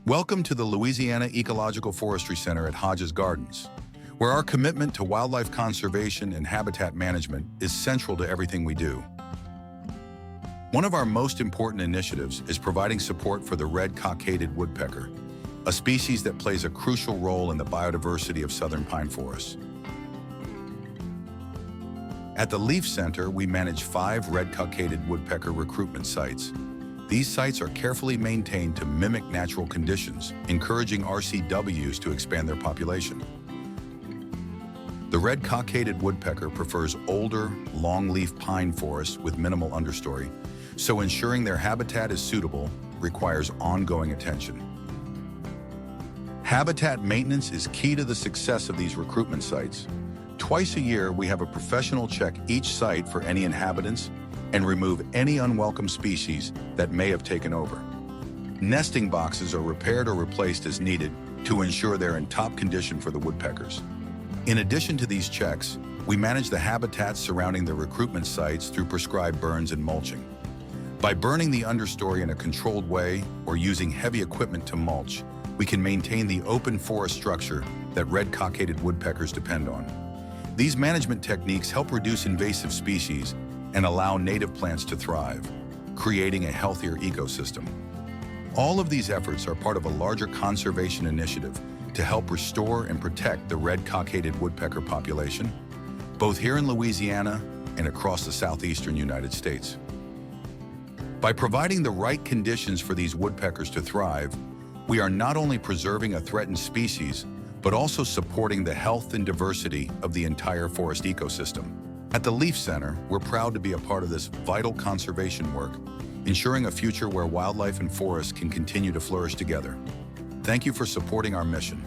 Welcome to the Louisiana Ecological Forestry Center at Hodges Gardens, where our commitment to wildlife conservation and habitat management is central to everything we do. One of our most important initiatives is providing support for the red cockaded woodpecker, a species that plays a crucial role in the biodiversity of southern pine forests. At the Leaf Center, we manage 5 red cockaded woodpecker recruitment sites. These sites are carefully maintained to mimic natural conditions, encouraging RCWs to expand their population. The red cockaded woodpecker prefers older, long-leaf pine forests with minimal understory, so ensuring their habitat is suitable requires ongoing attention. Habitat maintenance is key to the success of these recruitment sites. Twice a year, we have a professional check each site for any inhabitants and remove any unwelcome species that may have taken over. Nesting boxes are repaired or replaced as needed to ensure they're in top condition for the woodpeckers. In addition to these checks, we manage the habitats surrounding the recruitment sites through prescribed burns and mulching. By burning the understory in a controlled way or using heavy equipment to mulch, we can maintain the open forest structure that red cockaded woodpeckers depend on. These management techniques help reduce invasive species and allow native plants to thrive, creating a healthier ecosystem. All of these efforts are part of a larger conservation initiative to help restore and protect the red cockaded woodpecker population, both here in Louisiana and across the southeastern United States. By providing the right conditions for these woodpeckers to thrive, we are not only preserving a threatened species, but also supporting the health and diversity of the entire forest ecosystem. At the Leaf Center, we're proud to be a part of this vital conservation work, ensuring a future where wildlife and forests can continue to flourish together. Thank you for supporting our mission.